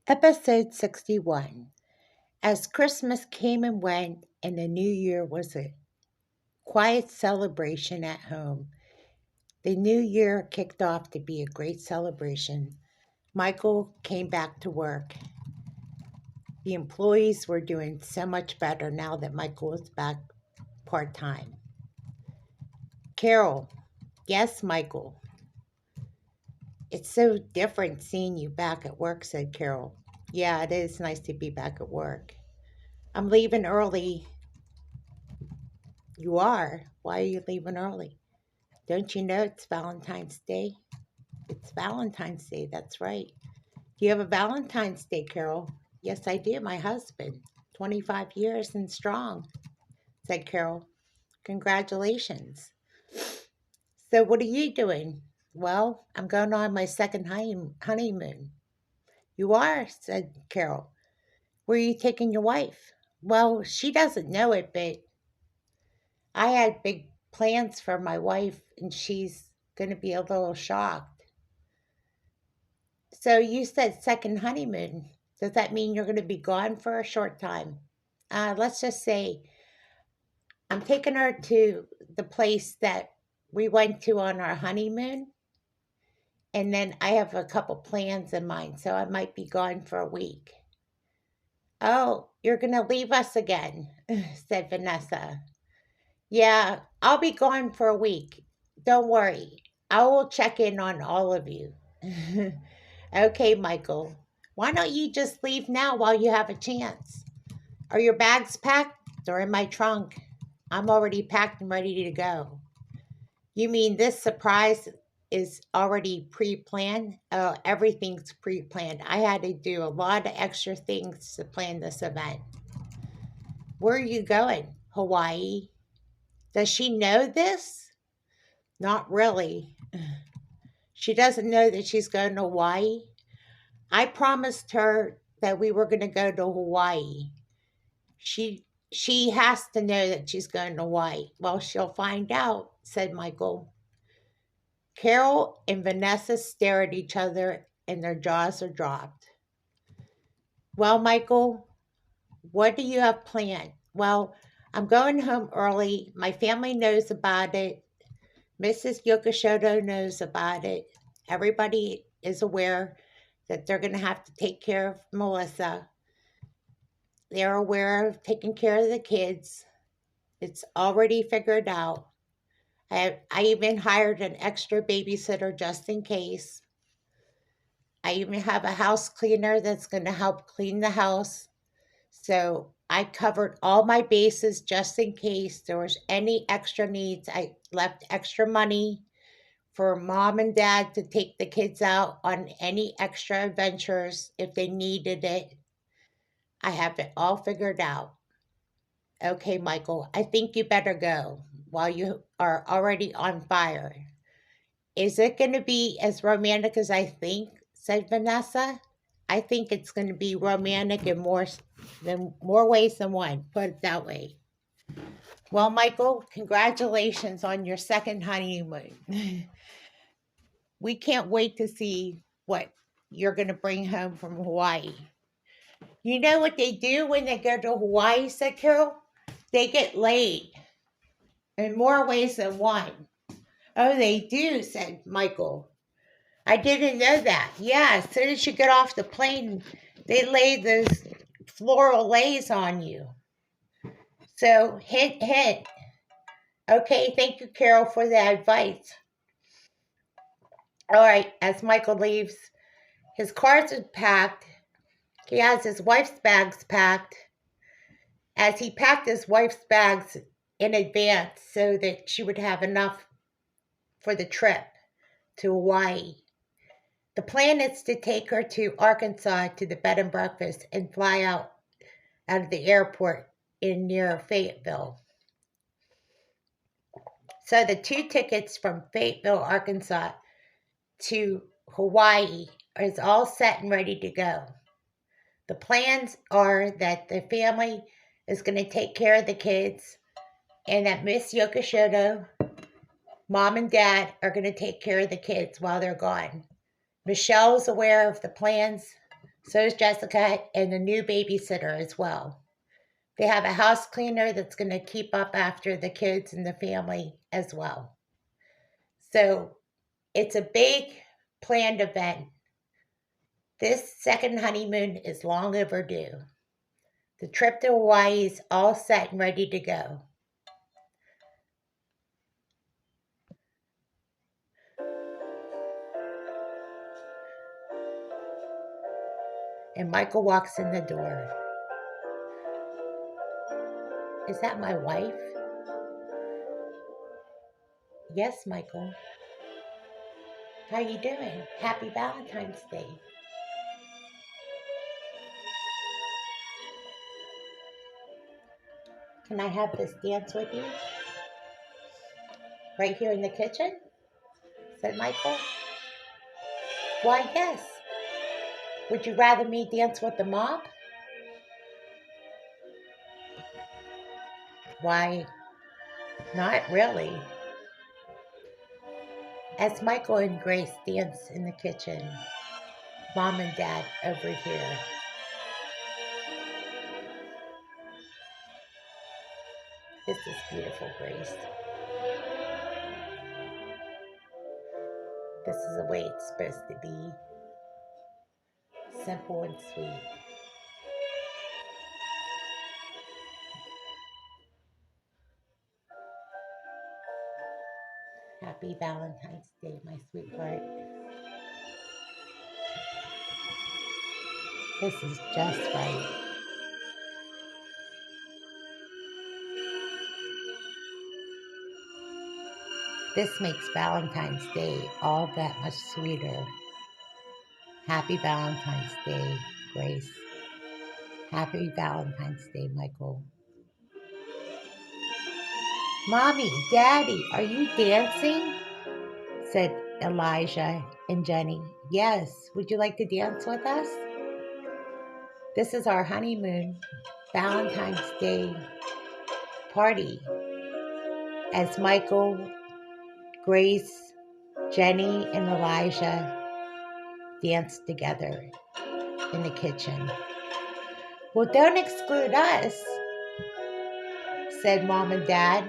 Episode 61. As Christmas came and went, and the New Year was a quiet celebration at home, the New Year kicked off to be a great celebration. Michael came back to work. The employees were doing so much better now that Michael was back part time. Carol, yes, Michael. It's so different seeing you back at work, said Carol. Yeah, it is nice to be back at work. I'm leaving early. You are? Why are you leaving early? Don't you know it's Valentine's Day? It's Valentine's Day, that's right. Do you have a Valentine's Day, Carol? Yes, I do, my husband. 25 years and strong, said Carol. Congratulations. So, what are you doing? Well, I'm going on my second honeymoon. You are, said Carol. Where are you taking your wife? Well, she doesn't know it, but I had big plans for my wife, and she's going to be a little shocked. So you said second honeymoon. Does that mean you're going to be gone for a short time? Let's just say I'm taking her to the place that we went to on our honeymoon, and then I have a couple plans in mind, so I might be gone for a week. Oh, you're going to leave us again, said Vanessa. Yeah, I'll be gone for a week. Don't worry. I will check in on all of you. Okay, Michael. Why don't you just leave now while you have a chance? Are your bags packed? They're in my trunk. I'm already packed and ready to go. You mean this surprise is already pre-planned? Oh, everything's pre-planned. I had to do a lot of extra things to plan this event. Where are you going? Hawaii. Does she know this? Not really. She doesn't know that she's going to Hawaii. I promised her that we were going to go to Hawaii. She has to know that she's going to Hawaii. Well, she'll find out, said Michael. Carol and Vanessa stare at each other and their jaws are dropped. Well, Michael, what do you have planned? Well, I'm going home early. My family knows about it. Mrs. Yokoshodo knows about it. Everybody is aware that they're going to have to take care of Melissa. They're aware of taking care of the kids. It's already figured out. I even hired an extra babysitter just in case. I even have a house cleaner that's going to help clean the house. So I covered all my bases just in case there was any extra needs. I left extra money for mom and dad to take the kids out on any extra adventures if they needed it. I have it all figured out. Okay, Michael, I think you better go while you are already on fire. Is it going to be as romantic as I think? Said Vanessa. I think it's going to be romantic in more ways than one. Put it that way. Well, Michael, congratulations on your second honeymoon. We can't wait to see what you're going to bring home from Hawaii. You know what they do when they go to Hawaii, said Carol? They get laid in more ways than one. Oh, they do, said Michael. I didn't know that. Yeah, as soon as you get off the plane, they lay those floral lays on you. So, hint, hint. Okay, thank you, Carol, for the advice. All right, as Michael leaves, his cards are packed. He has his wife's bags packed. As he packed his wife's bags in advance so that she would have enough for the trip to Hawaii. The plan is to take her to Arkansas to the bed and breakfast and fly out of the airport in near Fayetteville. So the 2 tickets from Fayetteville, Arkansas to Hawaii is all set and ready to go. The plans are that the family is going to take care of the kids and that Miss Yokoshodo, mom and dad, are going to take care of the kids while they're gone. Michelle is aware of the plans. So is Jessica and the new babysitter as well. They have a house cleaner that's going to keep up after the kids and the family as well. So it's a big planned event. This second honeymoon is long overdue. The trip to Hawaii is all set and ready to go. And Michael walks in the door. Is that my wife? Yes, Michael. How you doing? Happy Valentine's Day. Can I have this dance with you? Right here in the kitchen? Said Michael. Why, yes. Would you rather me dance with the mob? Why, not really. As Michael and Grace dance in the kitchen, Mom and Dad over here. This is beautiful, Grace. This is the way it's supposed to be. Simple and sweet. Happy Valentine's Day, my sweetheart. This is just right. This makes Valentine's Day all that much sweeter. Happy Valentine's Day, Grace. Happy Valentine's Day, Michael. Mommy, Daddy, are you dancing? Said Elijah and Jenny. Yes, would you like to dance with us? This is our honeymoon Valentine's Day party. As Michael, Grace, Jenny, and Elijah danced together in the kitchen. Well, don't exclude us, said Mom and Dad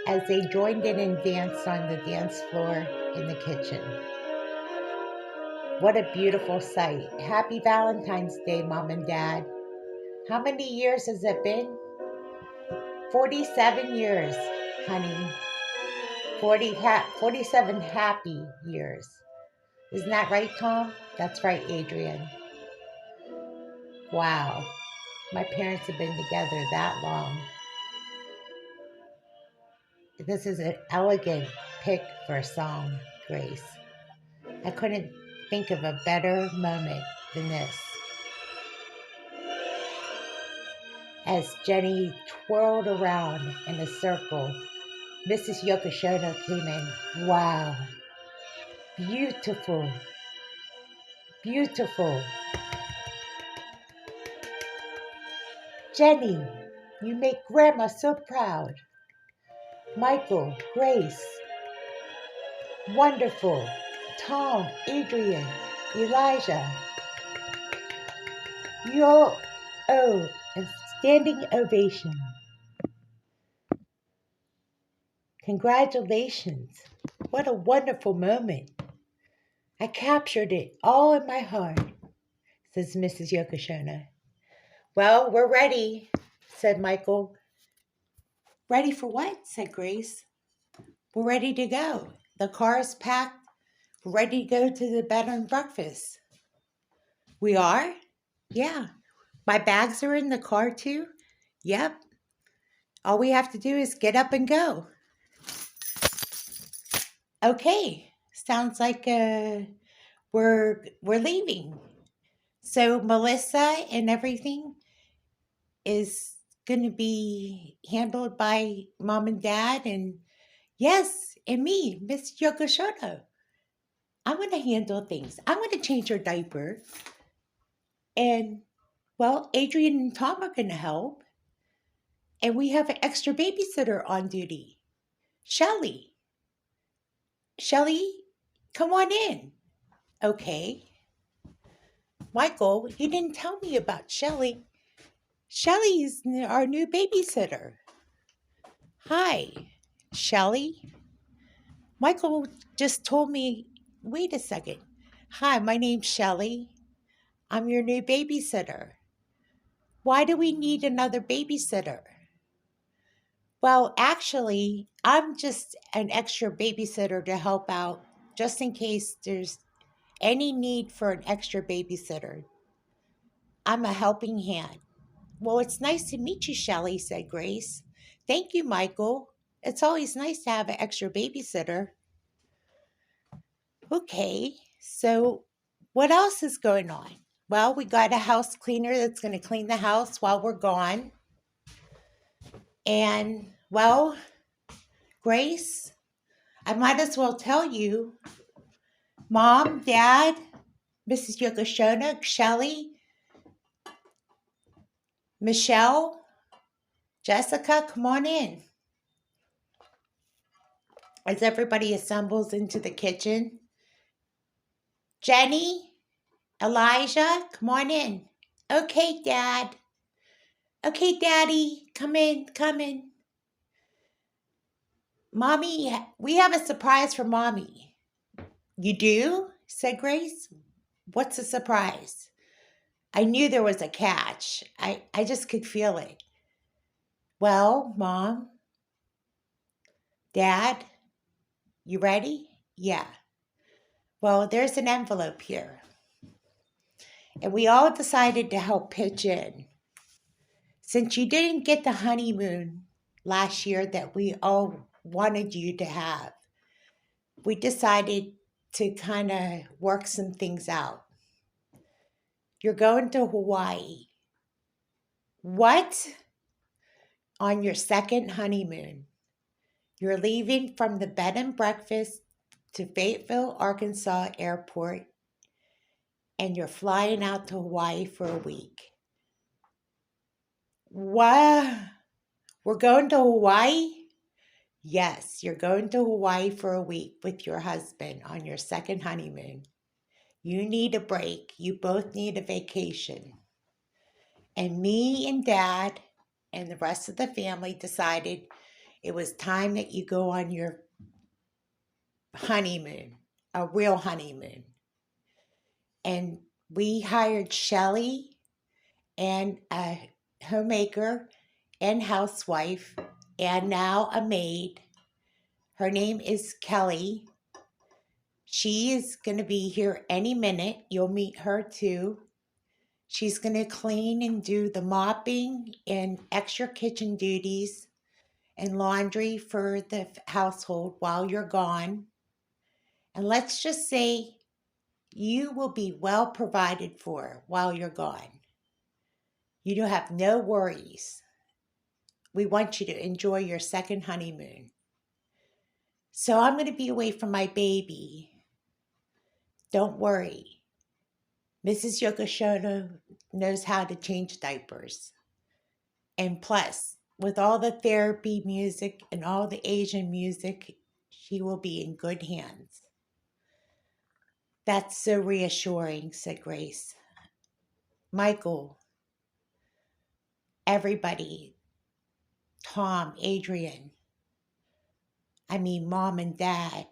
as they joined in and danced on the dance floor in the kitchen. What a beautiful sight. Happy Valentine's Day, Mom and Dad. How many years has it been? 47 years, honey. 47 happy years. Isn't that right, Tom? That's right, Adrian. Wow. My parents have been together that long. This is an elegant pick for a song, Grace. I couldn't think of a better moment than this. As Jenny twirled around in a circle, Mrs. Yokoshona came in. Wow. Beautiful. Beautiful. Jenny, you make Grandma so proud. Michael, Grace. Wonderful. Tom, Adrian, Elijah. You're, oh, a standing ovation. Congratulations. What a wonderful moment. I captured it all in my heart, says Mrs. Yokoshona. Well, we're ready, said Michael. Ready for what? Said Grace. We're ready to go. The car is packed. We're ready to go to the bed and breakfast. We are? Yeah. My bags are in the car too? Yep. All we have to do is get up and go. Okay. Sounds like we're leaving. So Melissa and everything is going to be handled by Mom and Dad, and yes, and me, Miss Yokoshona. I'm going to handle things. I'm going to change her diaper. And, well, Adrian and Tom are going to help. And we have an extra babysitter on duty, Shelly. Shelly, come on in. Okay. Michael, you didn't tell me about Shelly. Shelly's our new babysitter. Hi, Shelly. Michael just told me, wait a second. Hi, my name's Shelly. I'm your new babysitter. Why do we need another babysitter? Well, actually, I'm just an extra babysitter to help out just in case there's any need for an extra babysitter. I'm a helping hand. Well, it's nice to meet you, Shelley, said Grace. Thank you, Michael. It's always nice to have an extra babysitter. Okay, so what else is going on? Well, we got a house cleaner that's going to clean the house while we're gone. And, well, Grace, I might as well tell you, Mom, Dad, Mrs. Yokoshona, Shelley, Michelle, Jessica, come on in. As everybody assembles into the kitchen, Jenny, Elijah, come on in. Okay, Dad. Okay, Daddy, come in, come in. Mommy, we have a surprise for Mommy. You do? Said Grace. What's a surprise? I knew there was a catch. I just could feel it. Well, Mom, Dad, you ready? Yeah. Well, there's an envelope here. And we all decided to help pitch in. Since you didn't get the honeymoon last year that we all wanted you to have, we decided to kind of work some things out. You're going to Hawaii. What? On your second honeymoon. You're leaving from the bed and breakfast to Fayetteville, Arkansas airport, and you're flying out to Hawaii for a week. What? We're going to Hawaii? Yes, you're going to Hawaii for a week with your husband on your second honeymoon. You need a break. You both need a vacation. And me and Dad and the rest of the family decided it was time that you go on your honeymoon, a real honeymoon. And we hired Shelly and a homemaker and housewife and now a maid. Her name is Kelly. She is going to be here any minute. You'll meet her too. She's going to clean and do the mopping and extra kitchen duties and laundry for the household while you're gone. And let's just say you will be well provided for while you're gone. You don't have no worries. We want you to enjoy your second honeymoon. So I'm going to be away from my baby. Don't worry. Mrs. Yokoshona knows how to change diapers. And plus, with all the therapy music and all the Asian music, she will be in good hands. That's so reassuring, said Grace. Michael, everybody, Tom, Adrian, Mom and Dad,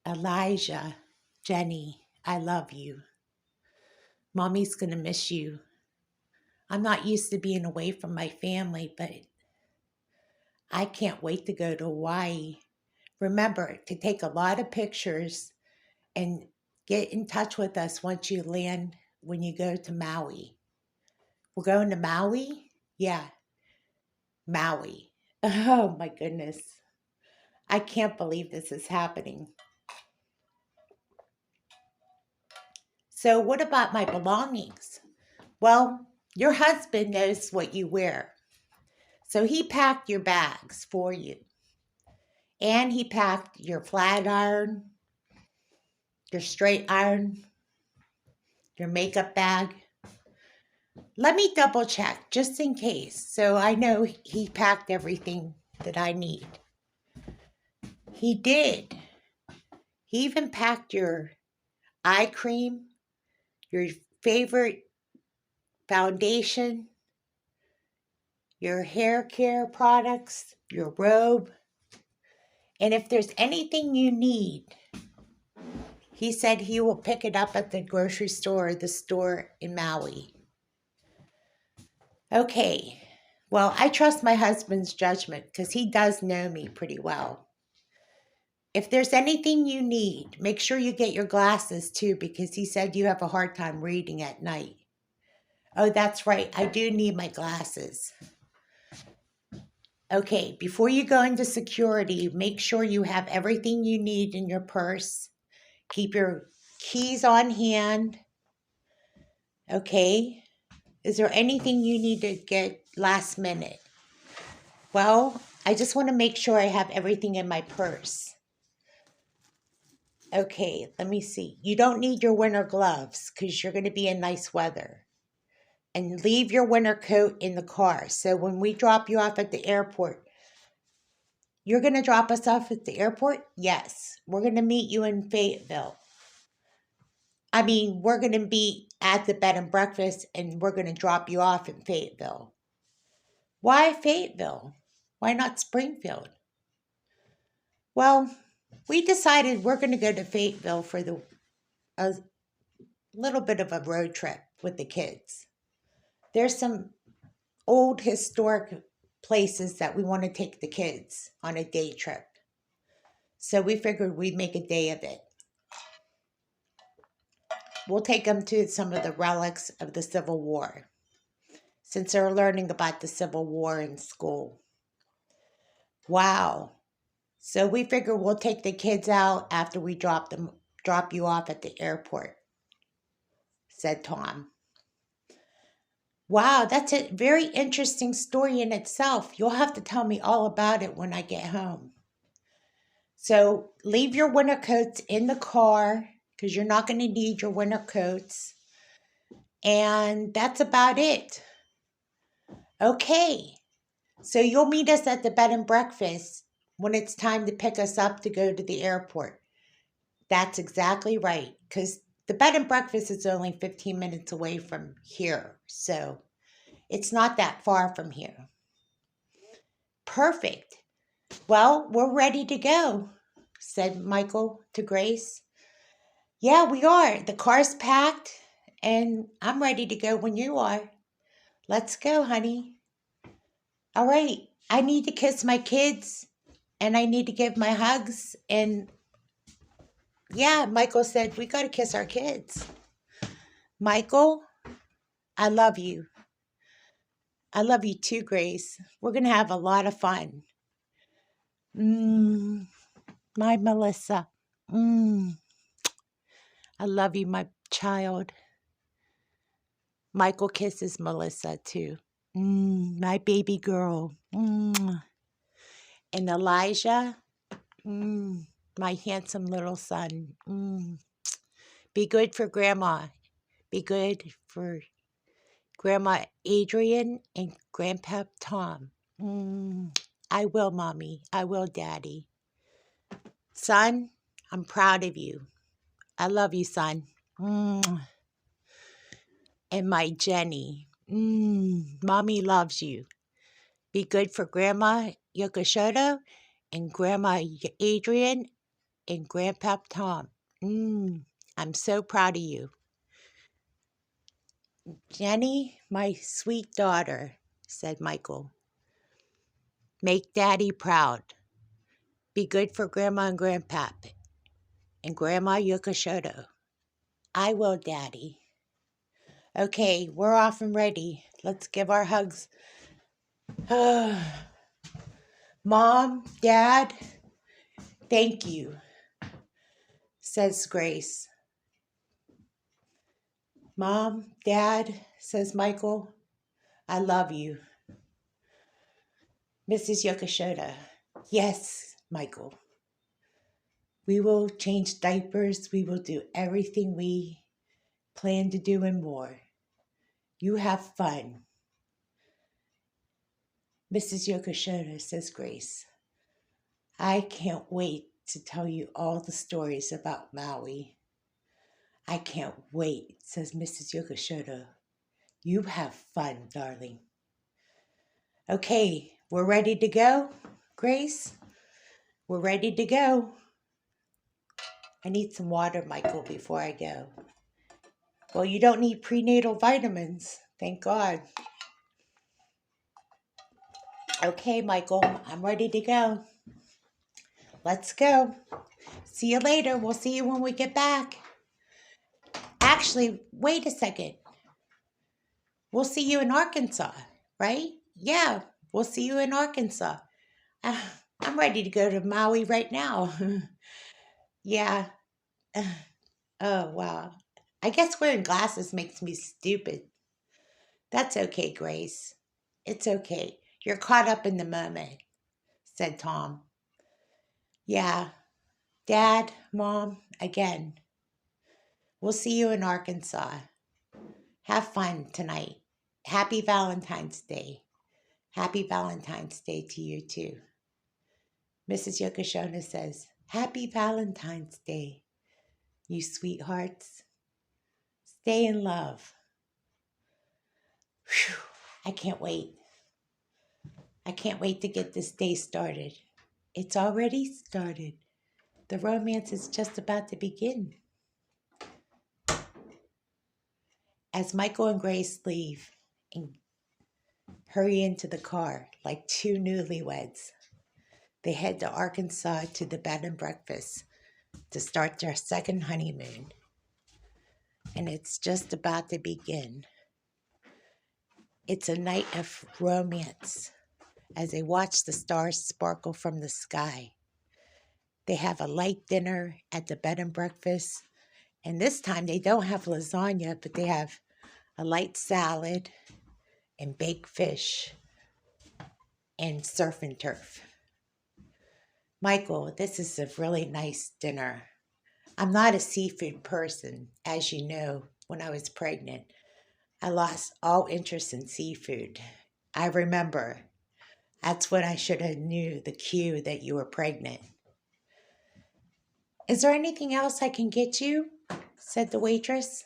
Elijah, Jenny, I love you. Mommy's going to miss you. I'm not used to being away from my family, but I can't wait to go to Hawaii. Remember to take a lot of pictures and get in touch with us once you land when you go to Maui. We're going to Maui? Yeah, Maui. Oh my goodness. I can't believe this is happening. So what about my belongings? Well, your husband knows what you wear. So he packed your bags for you. And he packed your flat iron, your straight iron, your makeup bag. Let me double check just in case. So I know he packed everything that I need. He did. He even packed your eye cream, your favorite foundation, your hair care products, your robe. And if there's anything you need, he said he will pick it up at the grocery store or the store in Maui. Okay. Well, I trust my husband's judgment because he does know me pretty well. If there's anything you need, make sure you get your glasses too because he said you have a hard time reading at night. Oh, that's right. I do need my glasses. Okay, before you go into security, make sure you have everything you need in your purse. Keep your keys on hand. Okay. Is there anything you need to get last minute? Well, I just want to make sure I have everything in my purse. Okay, let me see. You don't need your winter gloves because you're going to be in nice weather. And leave your winter coat in the car. So when we drop you off at the airport, you're going to drop us off at the airport? Yes. We're going to meet you in Fayetteville. I mean, we're going to be at the bed and breakfast and we're going to drop you off in Fayetteville. Why Fayetteville? Why not Springfield? Well, we decided we're going to go to Fayetteville for a little bit of a road trip with the kids. There's some old historic places that we want to take the kids on a day trip. So we figured we'd make a day of it. We'll take them to some of the relics of the Civil War, since they're learning about the Civil War in school. Wow. So we figure we'll take the kids out after we drop you off at the airport, said Tom. Wow, that's a very interesting story in itself. You'll have to tell me all about it when I get home. So leave your winter coats in the car because you're not going to need your winter coats. And that's about it. Okay. So you'll meet us at the bed and breakfast when it's time to pick us up to go to the airport. That's exactly right. Because the bed and breakfast is only 15 minutes away from here. So it's not that far from here. Perfect. Well, we're ready to go, said Michael to Grace. Yeah, we are. The car's packed and I'm ready to go when you are. Let's go, honey. All right. I need to kiss my kids and I need to give my hugs. And yeah, Michael said, we got to kiss our kids. Michael, I love you. I love you too, Grace. We're going to have a lot of fun. My Melissa. I love you, my child. Michael kisses Melissa too. My baby girl. And Elijah, my handsome little son. Be good for Grandma. Be good for Grandma Adrian and Grandpa Tom. I will, Mommy. I will, Daddy. Son, I'm proud of you. I love you, son. And my Jenny. Mommy loves you. Be good for Grandma Yokoshoto and Grandma Adrian and Grandpa Tom. I'm so proud of you. Jenny, my sweet daughter, said Michael. Make Daddy proud. Be good for Grandma and Grandpa and Grandma Yokoshoto. I will, Daddy. Okay, we're off and ready. Let's give our hugs. Mom, Dad, thank you, says Grace. Mom, Dad, says Michael, I love you. Mrs. Yokoshoto, yes, Michael. We will change diapers. We will do everything we plan to do and more. You have fun. Mrs. Yokoshoto, says Grace. I can't wait to tell you all the stories about Maui. I can't wait, says Mrs. Yokoshoto. You have fun, darling. Okay, we're ready to go, Grace? We're ready to go. I need some water, Michael, before I go. Well, you don't need prenatal vitamins. Thank God. Okay, Michael, I'm ready to go. Let's go. See you later. We'll see you when we get back. Actually, wait a second. We'll see you in Arkansas, right? Yeah, we'll see you in Arkansas. I'm ready to go to Maui right now. Yeah. Oh, wow. I guess wearing glasses makes me stupid. That's okay, Grace. It's okay. You're caught up in the moment, said Tom. Yeah, Dad, Mom, again. We'll see you in Arkansas. Have fun tonight. Happy Valentine's Day. Happy Valentine's Day to you, too. Mrs. Yokoshona says, Happy Valentine's Day, you sweethearts. Stay in love. Whew, I can't wait. I can't wait to get this day started. It's already started. The romance is just about to begin. As Michael and Grace leave and hurry into the car like two newlyweds, they head to Arkansas to the bed and breakfast to start their second honeymoon. And it's just about to begin. It's a night of romance as they watch the stars sparkle from the sky. They have a light dinner at the bed and breakfast. And this time they don't have lasagna, but they have a light salad and baked fish and surf and turf. Michael, this is a really nice dinner. I'm not a seafood person, as you know, when I was pregnant. I lost all interest in seafood. I remember. That's when I should have knew the cue that you were pregnant. Is there anything else I can get you? Said the waitress.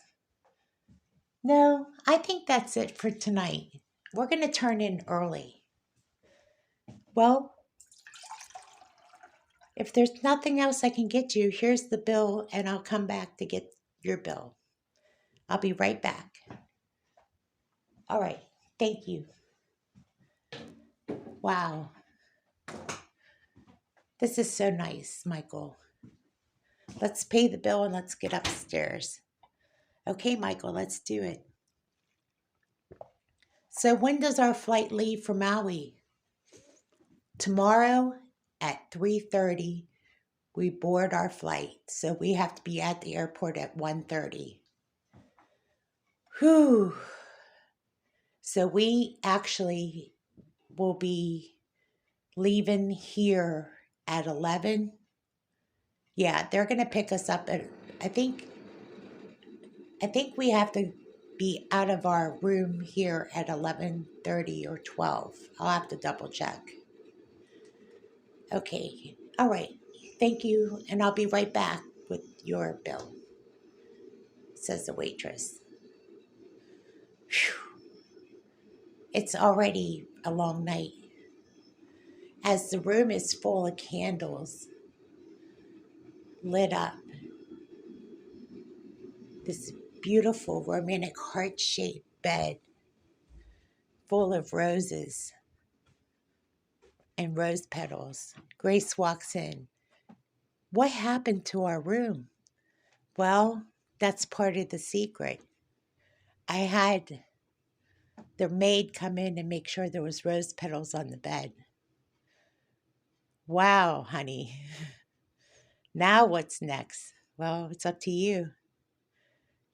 No, I think that's it for tonight. We're going to turn in early. Well, if there's nothing else I can get you, here's the bill, and I'll come back to get your bill. I'll be right back. All right. Thank you. Wow. This is so nice, Michael. Let's pay the bill and let's get upstairs. Okay, Michael, let's do it. So when does our flight leave for Maui? Tomorrow at 3:30, we board our flight. So we have to be at the airport at 1:30. Whew. So we actually will be leaving here at 11. Yeah, they're going to pick us up at, I think we have to be out of our room here at 11:30 or 12. I'll have to double check. Okay. All right. Thank you, and I'll be right back with your bill, says the waitress. Whew. It's already a long night. As the room is full of candles lit up, this beautiful romantic heart-shaped bed full of roses and rose petals. Grace walks in. What happened to our room? Well, that's part of the secret. I had the maid come in and make sure there was rose petals on the bed. Wow, honey. Now what's next? Well, it's up to you.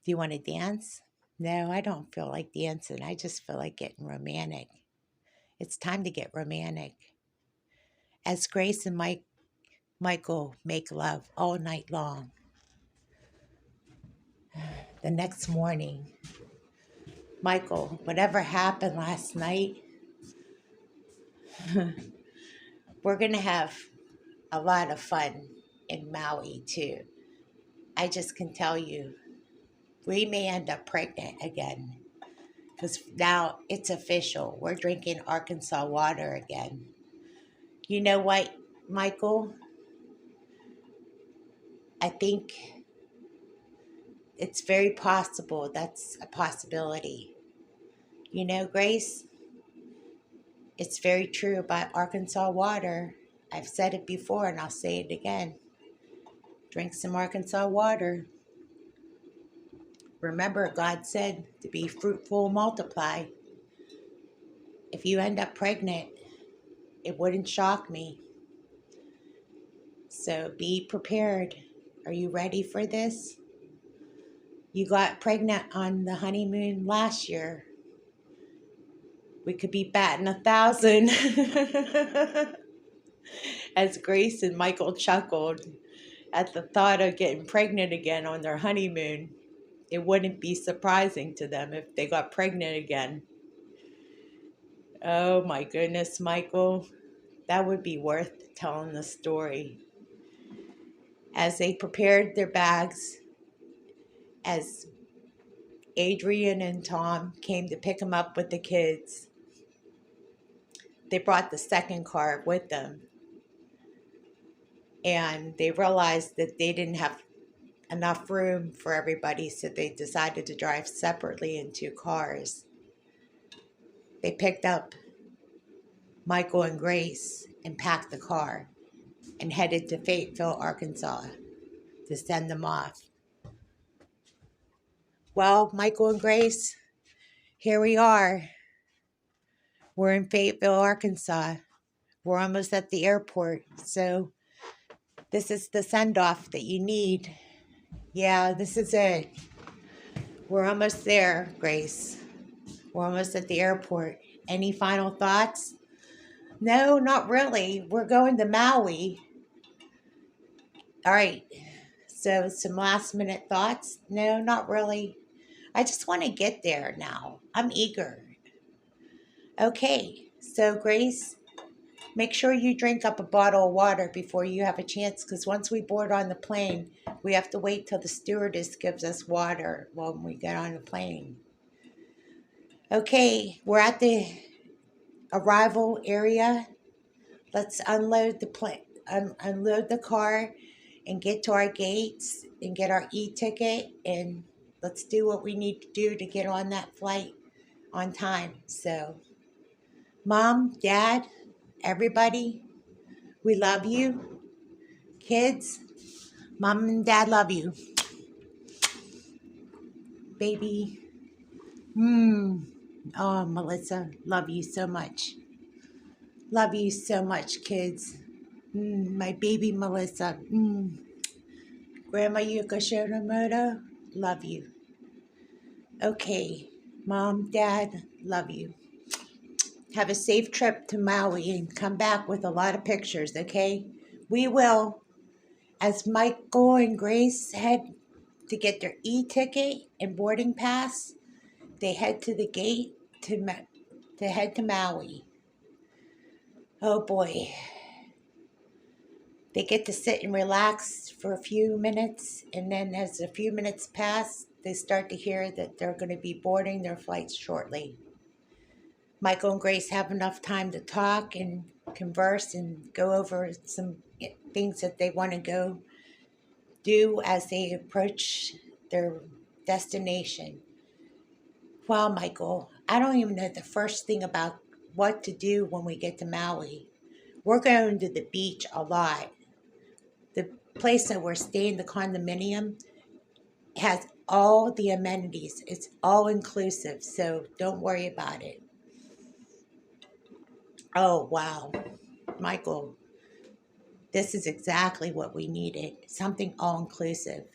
Do you want to dance? No, I don't feel like dancing. I just feel like getting romantic. It's time to get romantic. As Grace and Michael make love all night long. The next morning, Michael, whatever happened last night, we're going to have a lot of fun in Maui, too. I just can tell you, We may end up pregnant again because now it's official. We're drinking Arkansas water again. You know what, Michael? I think it's very possible that's a possibility. You know, Grace, it's very true about Arkansas water. I've said it before and I'll say it again. Drink some Arkansas water. Remember, God said to be fruitful, multiply. If you end up pregnant, it wouldn't shock me. So be prepared. Are you ready for this? You got pregnant on the honeymoon last year. We could be batting 1,000. As Grace and Michael chuckled at the thought of getting pregnant again on their honeymoon. It wouldn't be surprising to them if they got pregnant again. Oh my goodness, Michael. That would be worth telling the story. As they prepared their bags, as Adrian and Tom came to pick them up with the kids, they brought the second car with them. And they realized that they didn't have enough room for everybody, so they decided to drive separately in 2 cars. They picked up Michael and Grace and packed the car and headed to Fayetteville, Arkansas to send them off. Well, Michael and Grace, here we are. We're in Fayetteville, Arkansas. We're almost at the airport, so this is the send-off that you need. Yeah, this is it. We're almost there, Grace. We're almost at the airport. Any final thoughts? No, not really. We're going to Maui. All right. So some last minute thoughts? No, not really. I just want to get there now. I'm eager. Okay. So Grace, make sure you drink up a bottle of water before you have a chance, because once we board on the plane, we have to wait till the stewardess gives us water when we get on the plane. Okay, we're at the arrival area. Let's unload unload the car and get to our gates and get our e-ticket, and let's do what we need to do to get on that flight on time. So, Mom, Dad, everybody, we love you. Kids, Mom and Dad love you. Baby. Oh, Melissa, love you so much. Love you so much, kids. My baby Melissa. Grandma Yuka Shinomoto, love you. Okay, Mom, Dad, love you. Have a safe trip to Maui and come back with a lot of pictures, okay? We will. As Michael and Grace head to get their e-ticket and boarding pass, they head to the gate to head to Maui. Oh boy. They get to sit and relax for a few minutes, and then as a few minutes pass, they start to hear that they're going to be boarding their flights shortly. Michael and Grace have enough time to talk and converse and go over some things that they want to go do as they approach their destination. Well, Michael, I don't even know the first thing about what to do when we get to Maui. We're going to the beach a lot. The place that we're staying, the condominium, has all the amenities. It's all inclusive, so don't worry about it. Oh, wow. Michael, this is exactly what we needed. Something all-inclusive.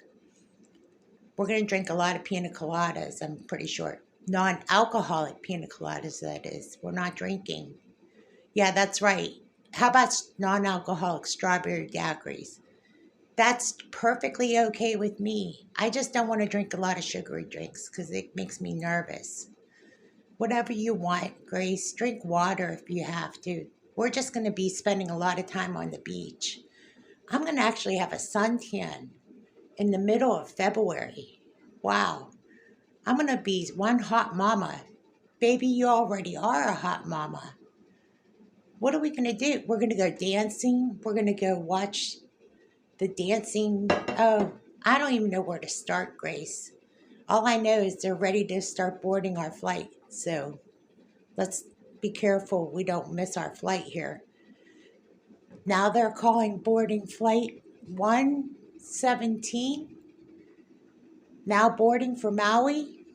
We're going to drink a lot of pina coladas, I'm pretty sure. Non-alcoholic pina coladas, that is. We're not drinking. Yeah, that's right. How about non-alcoholic strawberry daiquiris? That's perfectly okay with me. I just don't want to drink a lot of sugary drinks because it makes me nervous. Whatever you want, Grace. Drink water if you have to. We're just going to be spending a lot of time on the beach. I'm going to actually have a suntan in the middle of February. Wow. I'm going to be one hot mama. Baby, you already are a hot mama. What are we going to do? We're going to go dancing. We're going to go watch the dancing. Oh, I don't even know where to start, Grace. All I know is they're ready to start boarding our flight. So let's be careful we don't miss our flight here. Now they're calling boarding flight 117. Now boarding for Maui.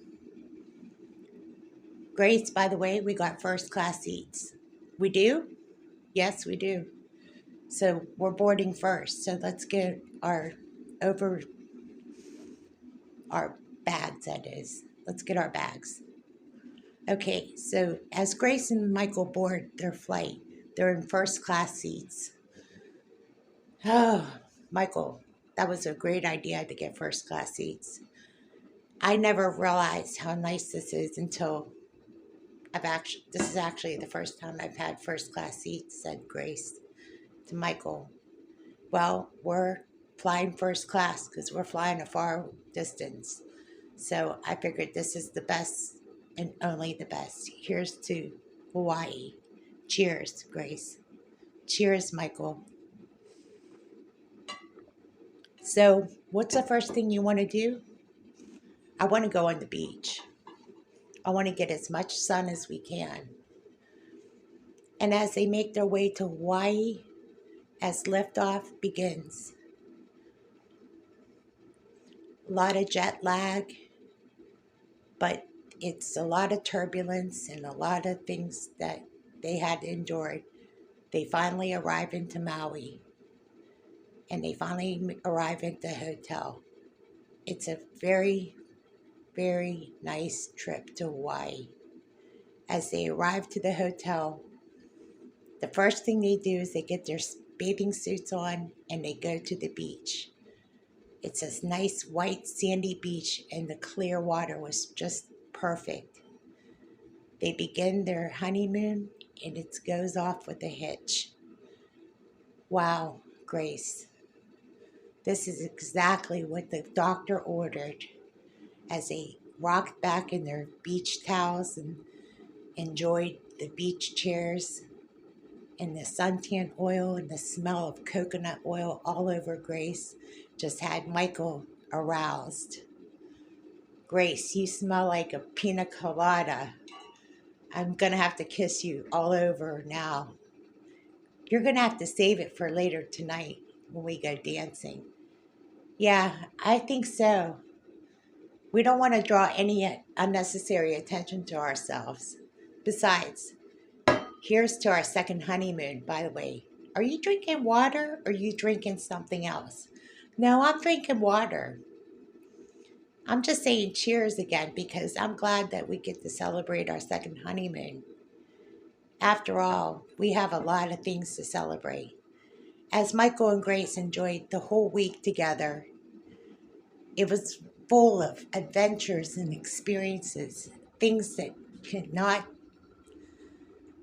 Grace, by the way, we got first class seats. We do? Yes, we do. So we're boarding first. So let's get over our bags, that is. Let's get our bags. Okay, so as Grace and Michael board their flight, they're in first class seats. Oh, Michael, that was a great idea to get first class seats. I never realized how nice this is until this is actually the first time I've had first class seats, said Grace to Michael. Well, we're flying first class because we're flying a far distance. So I figured this is the best and only the best. Here's to Hawaii. Cheers, Grace. Cheers, Michael. So, what's the first thing you want to do? I want to go on the beach. I want to get as much sun as we can. And as they make their way to Hawaii, as liftoff begins, a lot of jet lag, but it's a lot of turbulence and a lot of things that they had endured. They finally arrive into Maui, and they finally arrive at the hotel. It's a very, very nice trip to Hawaii. As they arrive to the hotel, the first thing they do is they get their bathing suits on and they go to the beach. It's a nice white sandy beach and the clear water was just perfect. They begin their honeymoon and it goes off with a hitch. Wow, Grace. This is exactly what the doctor ordered as they rocked back in their beach towels and enjoyed the beach chairs and the suntan oil and the smell of coconut oil all over Grace just had Michael aroused. Grace, you smell like a pina colada. I'm going to have to kiss you all over now. You're going to have to save it for later tonight when we go dancing. Yeah, I think so. We don't want to draw any unnecessary attention to ourselves. Besides, here's to our second honeymoon, by the way. Are you drinking water or are you drinking something else? No, I'm drinking water. I'm just saying cheers again because I'm glad that we get to celebrate our second honeymoon. After all, we have a lot of things to celebrate. As Michael and Grace enjoyed the whole week together, it was full of adventures and experiences, things that cannot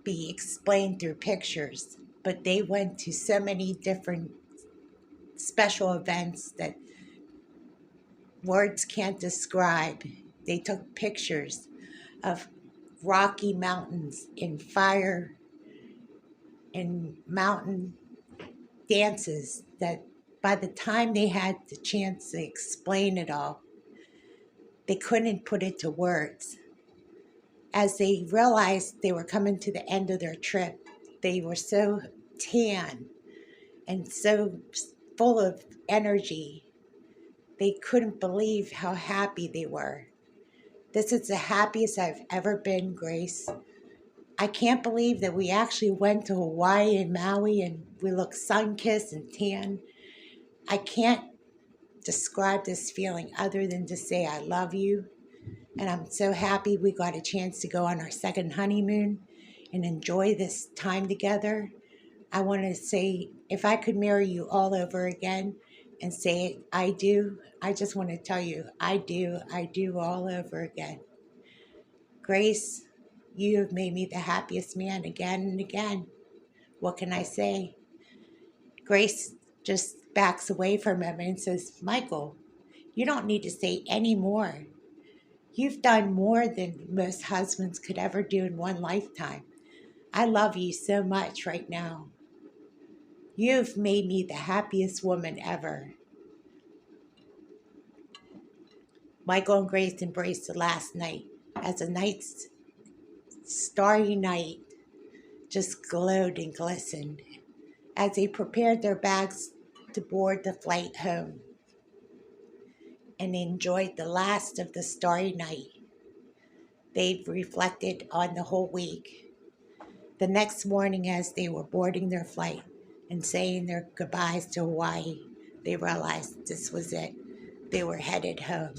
be explained through pictures, but they went to so many different special events that words can't describe. They took pictures of rocky mountains in fire and mountain dances that by the time they had the chance to explain it all, they couldn't put it to words. As they realized they were coming to the end of their trip, they were so tan and so full of energy. They couldn't believe how happy they were. This is the happiest I've ever been, Grace. I can't believe that we actually went to Hawaii and Maui and we look sun-kissed and tan. I can't describe this feeling other than to say I love you. And I'm so happy we got a chance to go on our second honeymoon and enjoy this time together. I want to say, if I could marry you all over again and say I do, I just want to tell you, I do all over again. Grace, you have made me the happiest man again and again. What can I say? Grace just backs away from him and says, Michael, you don't need to say any more. You've done more than most husbands could ever do in one lifetime. I love you so much right now. You've made me the happiest woman ever. Michael and Grace embraced the last night as the night's starry night just glowed and glistened as they prepared their bags to board the flight home and enjoyed the last of the starry night. They reflected on the whole week. The next morning, as they were boarding their flight and saying their goodbyes to Hawaii, they realized this was it. They were headed home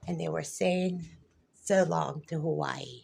and they were saying so long to Hawaii.